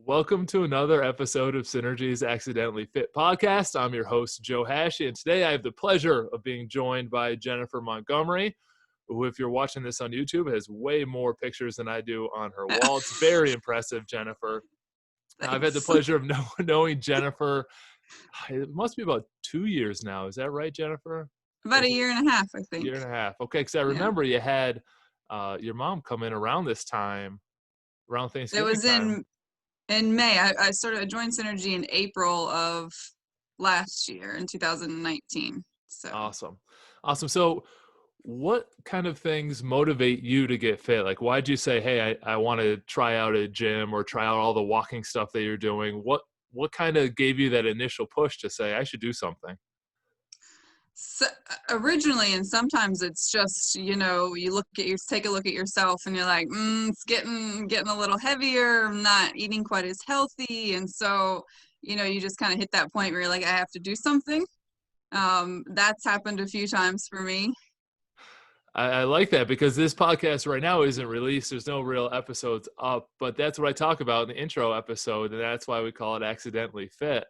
Welcome to another episode of Synergy's Accidentally Fit podcast. I'm your host, Joe Hashey, and today I have the pleasure of being joined by Jennifer Montgomery, who, if you're watching this on YouTube, has way more pictures than I do on her wall. It's very impressive, Jennifer. I've had the pleasure of knowing Jennifer. It must be about 2 years now. Is that right, Jennifer? About a year and a half, I think. Year and a half. Okay, because I remember you had your mom come in around this time, around Thanksgiving. It was in May. I joined Synergy in April of last year, in 2019. So Awesome. So what kind of things motivate you to get fit? Like, why'd you say, hey, I want to try out a gym or try out all the walking stuff that you're doing? What kind of gave you that initial push to say, I should do something? So originally, and sometimes it's just, you take a look at yourself and you're like, it's getting a little heavier. I'm not eating quite as healthy. And so, you just kind of hit that point where you're like, I have to do something. That's happened a few times for me. I like that because this podcast right now isn't released. There's no real episodes up, but that's what I talk about in the intro episode. And that's why we call it Accidentally Fit.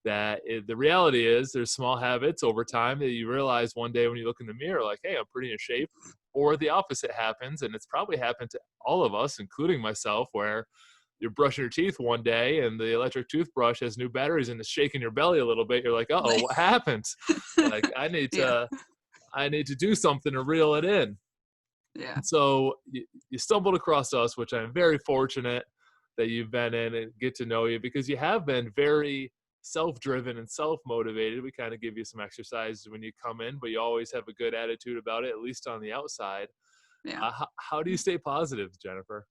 The reality is there's small habits over time that you realize one day when you look in the mirror, like, hey, I'm pretty in shape, or the opposite happens. And it's probably happened to all of us, including myself, where you're brushing your teeth one day and the electric toothbrush has new batteries and it's shaking your belly a little bit. You're like, uh-oh, what happened? Like, I need to do something to reel it in. Yeah. And so you stumbled across us, which I'm very fortunate that you've been in and get to know you, because you have been very self-driven and self-motivated. We kind of give you some exercises when you come in, but you always have a good attitude about it, at least on the outside. Yeah. How do you stay positive, Jennifer?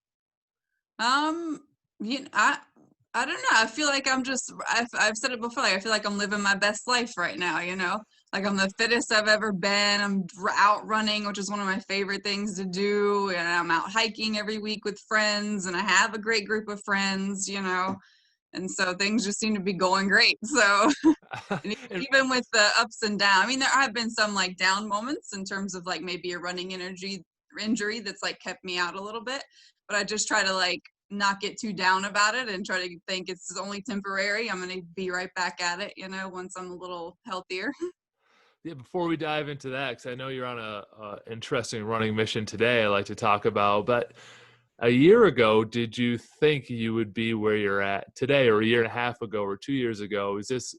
I don't know. I feel like I've said it before. Like, I feel like I'm living my best life right now, like I'm the fittest I've ever been. I'm out running, which is one of my favorite things to do. And I'm out hiking every week with friends, and I have a great group of friends, and so things just seem to be going great. So and even with the ups and downs, I mean, there have been some like down moments in terms of like maybe a running injury that's like kept me out a little bit, but I just try to like not get too down about it and try to think it's only temporary. I'm going to be right back at it, once I'm a little healthier. Yeah, before we dive into that, because I know you're on a interesting running mission today I like to talk about, but a year ago, did you think you would be where you're at today, or a year and a half ago, or 2 years ago? Is this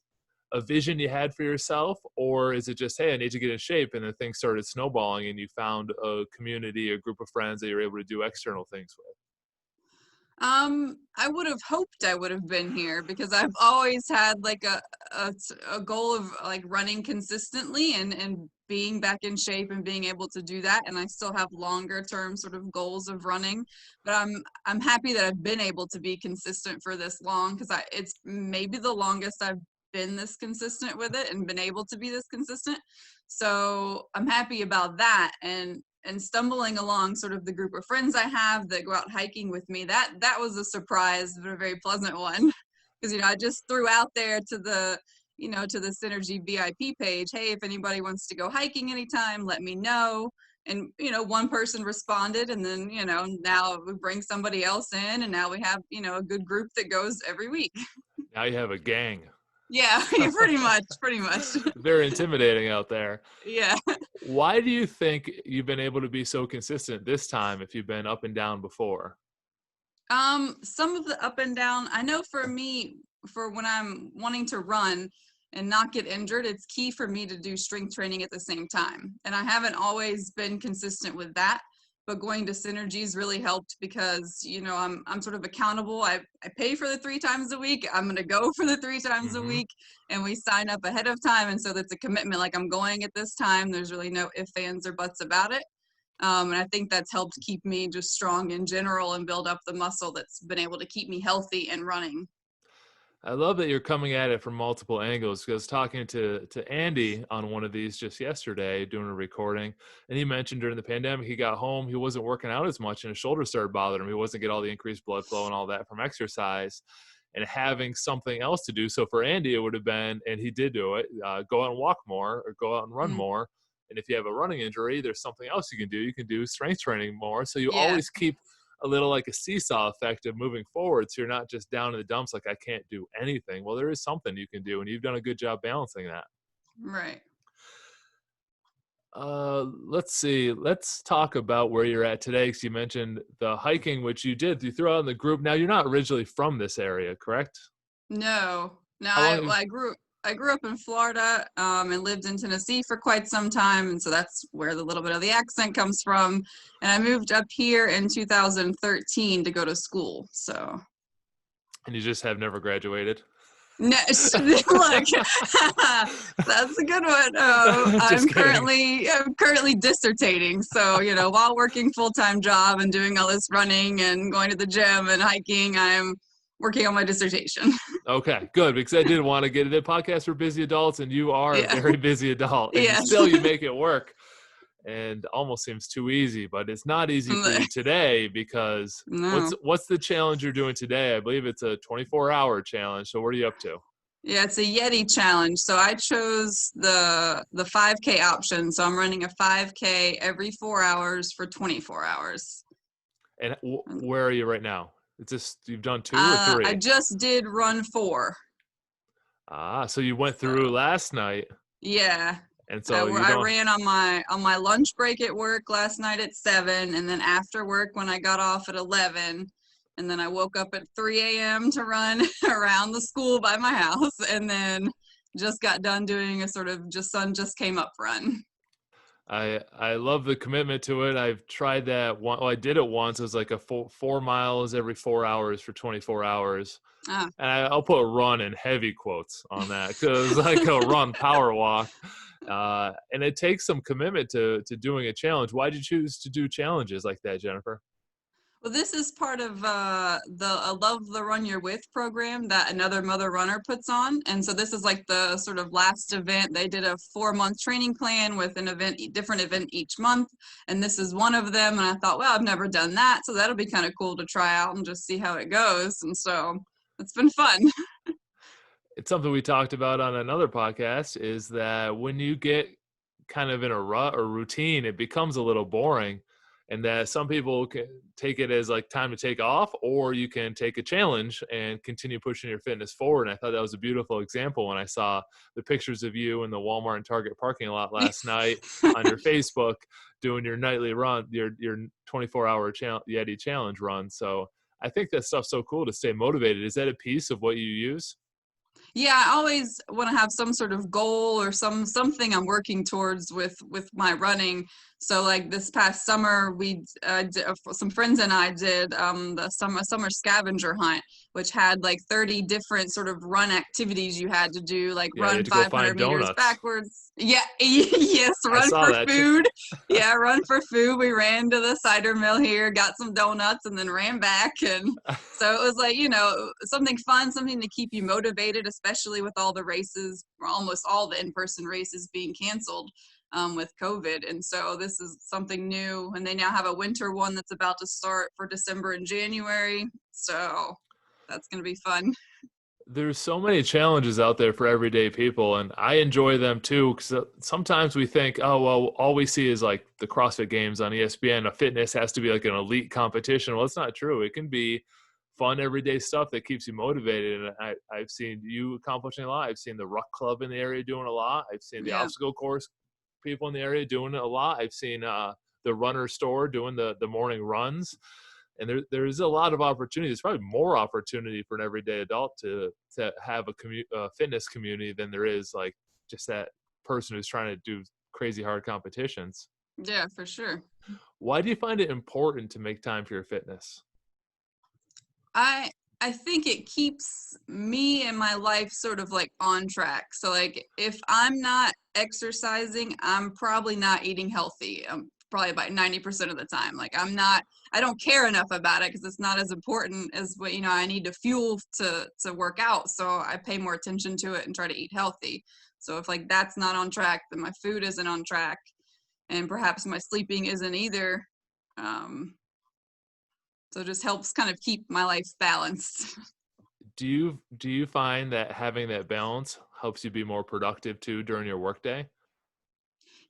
a vision you had for yourself, or is it just, hey, I need to get in shape, and then things started snowballing and you found a community, a group of friends that you're able to do external things with? I would have hoped I would have been here, because I've always had like a goal of like running consistently and being back in shape and being able to do that. And I still have longer term sort of goals of running, but I'm happy that I've been able to be consistent for this long, because it's maybe the longest I've been this consistent with it and been able to be this consistent. So I'm happy about that. And stumbling along sort of the group of friends I have that go out hiking with me, that was a surprise, but a very pleasant one. Because, I just threw out there to the Synergy VIP page, hey, if anybody wants to go hiking anytime, let me know. And, one person responded, and then, now we bring somebody else in, and now we have, a good group that goes every week. Now you have a gang. Yeah, pretty much. Very intimidating out there. Yeah. Why do you think you've been able to be so consistent this time if you've been up and down before? Some of the up and down, I know for me, for when I'm wanting to run and not get injured, it's key for me to do strength training at the same time. And I haven't always been consistent with that, but going to Synergy's really helped, because, I'm sort of accountable. I pay for the 3 times a week. I'm going to go for the 3 times a week, and we sign up ahead of time. And so that's a commitment. Like, I'm going at this time. There's really no ifs, ands, or buts about it. And I think that's helped keep me just strong in general and build up the muscle that's been able to keep me healthy and running. I love that you're coming at it from multiple angles, because talking to Andy on one of these just yesterday, doing a recording, and he mentioned during the pandemic, he got home, he wasn't working out as much and his shoulder started bothering him. He wasn't getting all the increased blood flow and all that from exercise, and having something else to do. So for Andy, it would have been, and he did do it, go out and walk more or go out and run more. And if you have a running injury, there's something else you can do. You can do strength training more. So you always keep a little like a seesaw effect of moving forward. So you're not just down in the dumps like I can't do anything. Well, there is something you can do, and you've done a good job balancing that. Right. Let's see. Let's talk about where you're at today, because you mentioned the hiking, which you did. You threw out in the group. Now, you're not originally from this area, correct? No, no. How long? I grew up in Florida, and lived in Tennessee for quite some time, and so that's where the little bit of the accent comes from. And I moved up here in 2013 to go to school. So. And you just have never graduated? No, look, that's a good one. I'm currently dissertating. So, while working full-time job and doing all this running and going to the gym and hiking, I'm working on my dissertation. Okay, good, because I did want to get into podcasts for busy adults, and you are a Yeah. very busy adult, and Yes. you make it work, and almost seems too easy, but it's not easy for you today, because No. what's the challenge you're doing today? I believe it's a 24-hour challenge. So what are you up to? Yeah, it's a Yeti challenge. So I chose the 5K option. So I'm running a 5K every 4 hours for 24 hours. And where are you right now? It's just, you've done 2 or 3? I just did run 4. So you went through last night. Yeah. And so I ran on my lunch break at work last night at 7, and then after work when I got off at 11, and then I woke up at 3 a.m. to run around the school by my house, and then just got done doing a sort of sun just came up run. I love the commitment to it. I've tried that one. Well, I did it once. It was like a 4 miles every 4 hours for 24 hours. And I'll put run in heavy quotes on that, because like a run power walk. And it takes some commitment to doing a challenge. Why did you choose to do challenges like that, Jennifer? Well, this is part of the Love the Run You're With program that Another Mother Runner puts on. And so this is like the sort of last event. They did a 4-month training plan with different event each month. And this is one of them. And I thought, well, I've never done that, so that'll be kind of cool to try out and just see how it goes. And so it's been fun. It's something we talked about on another podcast, is that when you get kind of in a rut or routine, it becomes a little boring. And that some people can take it as like time to take off, or you can take a challenge and continue pushing your fitness forward. And I thought that was a beautiful example when I saw the pictures of you in the Walmart and Target parking lot last night on your Facebook doing your nightly run, your 24-hour Yeti challenge run. So I think that stuff's so cool to stay motivated. Is that a piece of what you use? Yeah, I always want to have some sort of goal or something I'm working towards with my running. So like this past summer, some friends and I did the summer scavenger hunt, which had like 30 different sort of run activities you had to do, like run 500 meters backwards. Yeah, yes, run for food. Yeah, run for food. We ran to the cider mill here, got some donuts, and then ran back. And so it was like, something fun, something to keep you motivated, especially with all the races, or almost all the in-person races being canceled with COVID. And so this is something new. And they now have a winter one that's about to start for December and January. So that's going to be fun. There's so many challenges out there for everyday people, and I enjoy them too, because sometimes we think, oh, well, all we see is like the CrossFit Games on ESPN. A fitness has to be like an elite competition. Well, it's not true. It can be fun everyday stuff that keeps you motivated. And I've seen you accomplishing a lot. I've seen the Ruck Club in the area doing a lot. I've seen the obstacle course people in the area doing it a lot. I've seen the runner store doing the morning runs. And there is a lot of opportunity. There's probably more opportunity for an everyday adult to have a fitness community than there is like just that person who's trying to do crazy hard competitions. Yeah, for sure. Why do you find it important to make time for your fitness? I think it keeps me and my life sort of like on track. So like if I'm not exercising, I'm probably not eating healthy. Probably about 90% of the time. Like I don't care enough about it because it's not as important as what, I need to fuel to work out. So I pay more attention to it and try to eat healthy. So if like that's not on track, then my food isn't on track, and perhaps my sleeping isn't either. So it just helps kind of keep my life balanced. Do you find that having that balance helps you be more productive too during your workday?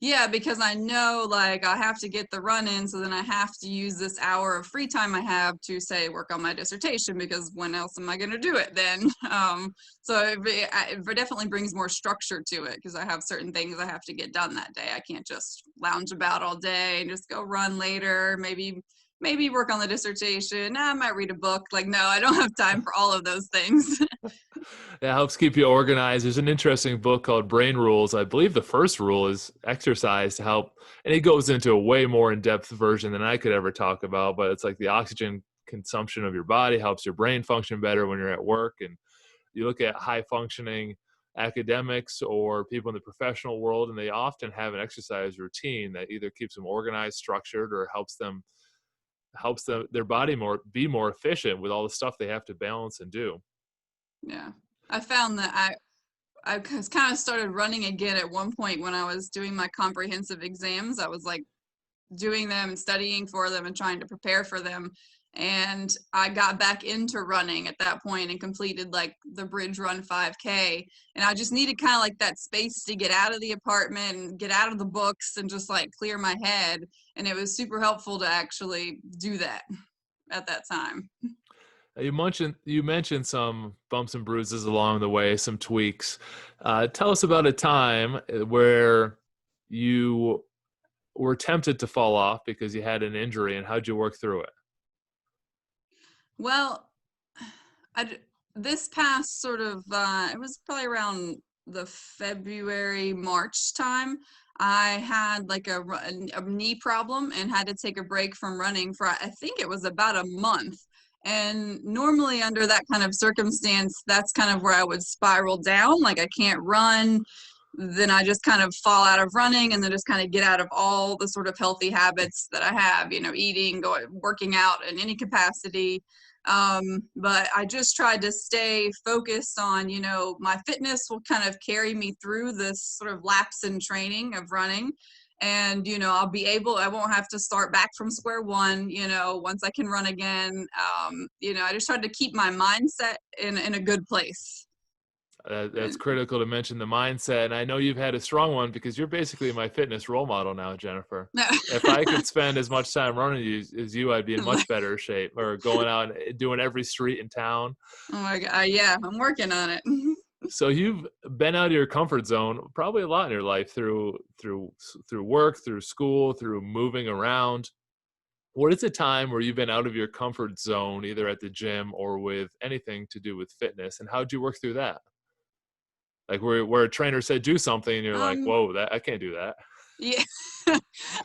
Yeah, because I know like I have to get the run in, so then I have to use this hour of free time I have to say work on my dissertation because when else am I going to do it then? So it definitely brings more structure to it because I have certain things I have to get done that day. I can't just lounge about all day and just go run later. Maybe work on the dissertation. I might read a book. Like no, I don't have time for all of those things. It helps keep you organized. There's an interesting book called Brain Rules. I believe the first rule is exercise to help, and it goes into a way more in-depth version than I could ever talk about, but it's like the oxygen consumption of your body helps your brain function better when you're at work. And you look at high functioning academics or people in the professional world, and they often have an exercise routine that either keeps them organized, structured, or helps them their body be more efficient with all the stuff they have to balance and do. Yeah. I found that I kind of started running again at one point when I was doing my comprehensive exams. I was like doing them and studying for them and trying to prepare for them. And I got back into running at that point and completed like the Bridge Run 5K. And I just needed kind of like that space to get out of the apartment and get out of the books and just like clear my head. And it was super helpful to actually do that at that time. You mentioned some bumps and bruises along the way, some tweaks. Tell us about a time where you were tempted to fall off because you had an injury, and how'd you work through it? Well, this past sort of, it was probably around the February, March time. I had like a knee problem and had to take a break from running for, I think it was about a month. And normally under that kind of circumstance, that's kind of where I would spiral down. Like I can't run, then I just kind of fall out of running and then just kind of get out of all the sort of healthy habits that I have, eating, going, working out in any capacity. But I just tried to stay focused on, my fitness will kind of carry me through this sort of lapse in training of running. And, I won't have to start back from square one, once I can run again. I just tried to keep my mindset in a good place. That's critical to mention the mindset. And I know you've had a strong one because you're basically my fitness role model now, Jennifer. If I could spend as much time running as you, I'd be in much better shape, or going out and doing every street in town. Oh my God. Yeah, I'm working on it. So you've been out of your comfort zone probably a lot in your life through work, through school, through moving around. What is a time where you've been out of your comfort zone, either at the gym or with anything to do with fitness, and how'd you work through that? Like where a trainer said do something and you're like, Um, whoa, that I can't do that. yeah,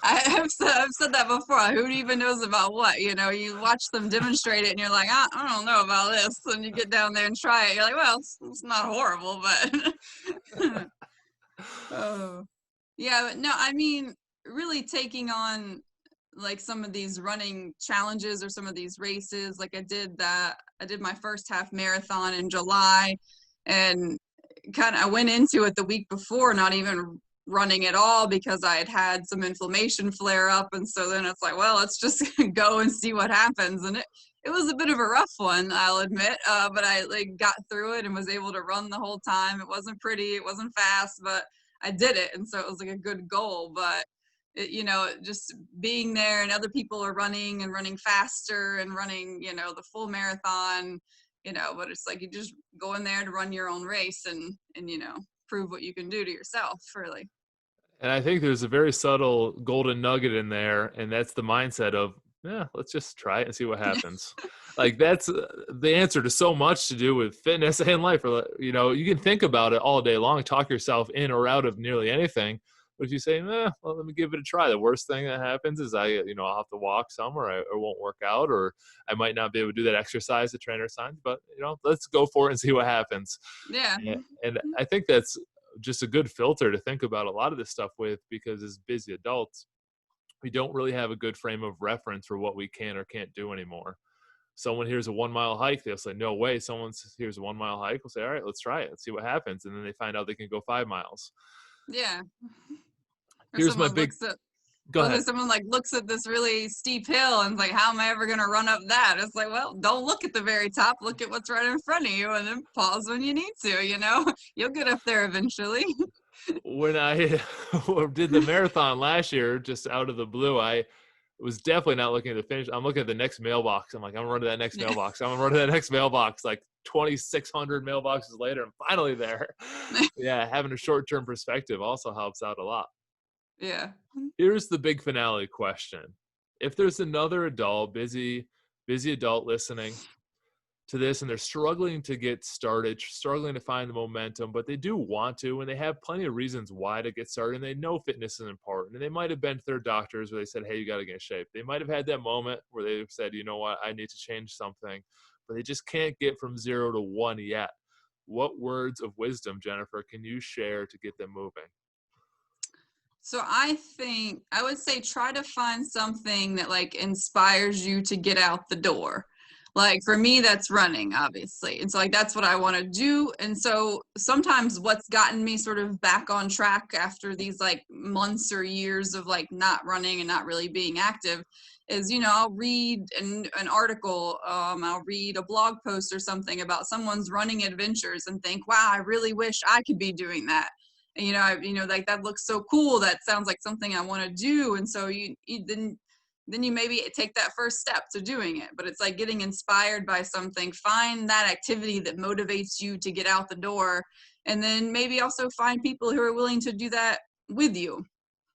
I've said that before. Who even knows about what? You watch them demonstrate it and you're like, I don't know about this. And you get down there and try it. You're like, well, it's not horrible, but oh, yeah, but no, I mean, really taking on like some of these running challenges or some of these races. Like I did my first half marathon in July, and I went into it the week before not even running at all because I had some inflammation flare up, and so then it's like, well, let's just go and see what happens. And it was a bit of a rough one, I'll admit, but I like got through it and was able to run the whole time. It wasn't pretty, it wasn't fast, but I did it, and so it was like a good goal. But just being there and other people are running and running faster and running, the full marathon, but it's like you just go in there to run your own race and prove what you can do to yourself, really. And I think there's a very subtle golden nugget in there, and that's the mindset of, yeah, let's just try it and see what happens. Like that's the answer to so much to do with fitness and life. You can think about it all day long, talk yourself in or out of nearly anything. But if you say, well, let me give it a try. The worst thing that happens is I'll have to walk some, or I won't work out, or I might not be able to do that exercise the trainer signs, but let's go for it and see what happens. Yeah. And I think that's just a good filter to think about a lot of this stuff with, because as busy adults, we don't really have a good frame of reference for what we can or can't do anymore. Someone hears a 1 mile hike, they'll say, no way. Someone hears a 1 mile hike, we'll say, all right, let's try it. Let's see what happens. And then they find out they can go 5 miles. Yeah. Or Here's my big, go ahead. someone like looks at this really steep hill and is like, how am I ever going to run up that? It's like, well, don't look at the very top, look at what's right in front of you, and then pause when you need to. You'll get up there eventually. when I did the marathon last year, just out of the blue, I was definitely not looking at the finish. I'm looking at the next mailbox. I'm like, I'm gonna run to that next Yeah. mailbox. I'm gonna run to that next mailbox. Like 2,600 mailboxes later, I'm finally there. Yeah, having a short-term perspective also helps out a lot. Yeah. Here's the big finale question. If there's another adult, busy adult listening to this and they're struggling to get started, struggling to find the momentum, but they do want to, and they have plenty of reasons why to get started, and they know fitness is important, and they might have been to their doctors where they said, hey, you got to get in shape. They might have had that moment where they've said, you know what, I need to change something, but they just can't get from 0 to 1 yet. What words of wisdom, Jennifer, can you share to get them moving? So I think I would say try to find something that like inspires you to get out the door. Like for me, that's running, obviously. And so like that's what I want to do. And so sometimes what's gotten me sort of back on track after these like months or years of like not running and not really being active is, I'll read an article, I'll read a blog post or something about someone's running adventures and think, wow, I really wish I could be doing that. And, like that looks so cool. That sounds like something I want to do. And so then you maybe take that first step to doing it. But it's like getting inspired by something. Find that activity that motivates you to get out the door. And then maybe also find people who are willing to do that with you.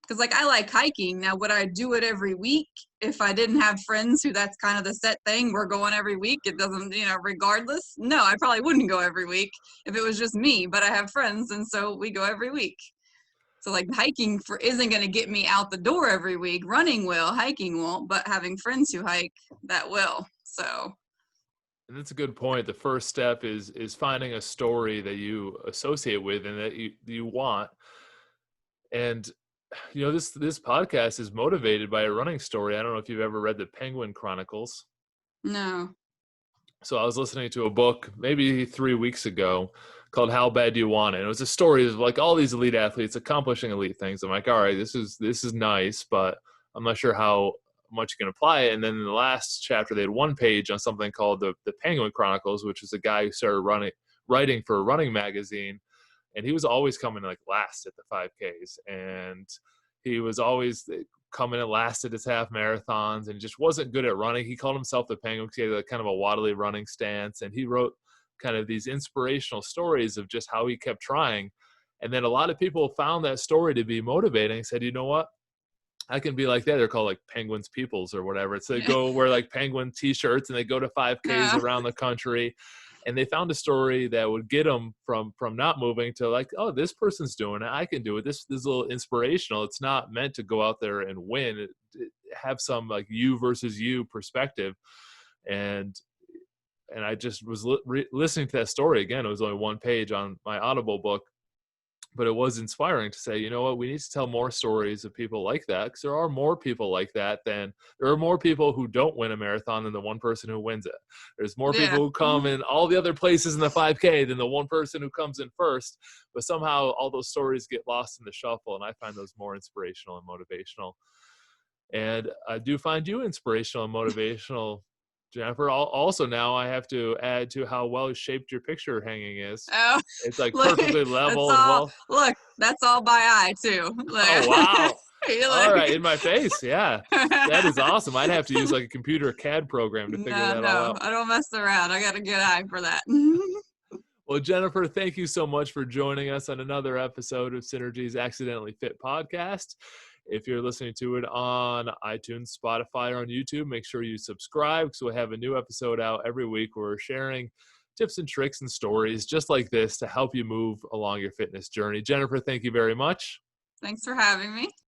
Because like I like hiking. Now, would I do it every week if I didn't have friends who that's kind of the set thing? We're going every week. It doesn't, regardless. No, I probably wouldn't go every week if it was just me, but I have friends. And so we go every week. So like hiking isn't going to get me out the door every week. Running will, hiking won't, but having friends who hike, that will. So. And that's a good point. The first step is finding a story that you associate with and that you want. And this podcast is motivated by a running story. I don't know if you've ever read the Penguin Chronicles. No. So I was listening to a book maybe 3 weeks ago called How Bad Do You Want It? And it was a story of like all these elite athletes accomplishing elite things. I'm like, all right, this is nice, but I'm not sure how much you can apply it. And then in the last chapter, they had one page on something called the Penguin Chronicles, which is a guy who started writing for a running magazine. And he was always coming like last at the 5Ks. And he was always coming in last at his half marathons and just wasn't good at running. He called himself the Penguin because he had kind of a waddly running stance. And he wrote kind of these inspirational stories of just how he kept trying. And then a lot of people found that story to be motivating and said, you know what? I can be like that. They're called like Penguins Peoples or whatever. So they go wear like penguin t-shirts and they go to 5Ks around the country. And they found a story that would get them from not moving to like, oh, this person's doing it. I can do it. This is a little inspirational. It's not meant to go out there and win. Have some like you versus you perspective. And I just was listening to that story again. It was only one page on my Audible book, but it was inspiring to say, you know what, we need to tell more stories of people like that, because there are more people like that than there are more people who don't win a marathon than the one person who wins it. There's more people who come in all the other places in the 5K than the one person who comes in first, but somehow all those stories get lost in the shuffle, and I find those more inspirational and motivational. And I do find you inspirational and motivational, Jennifer. Also, now I have to add to how well shaped your picture hanging is. Oh, it's like perfectly level and well. Look, that's all by eye too. Oh wow! All right, in my face. Yeah, that that is awesome. I'd have to use like a computer CAD program to figure that all out. I don't mess around. I got a good eye for that. Well, Jennifer, thank you so much for joining us on another episode of Synergy's Accidentally Fit podcast. If you're listening to it on iTunes, Spotify, or on YouTube, make sure you subscribe, because we'll have a new episode out every week where we're sharing tips and tricks and stories just like this to help you move along your fitness journey. Jennifer, thank you very much. Thanks for having me.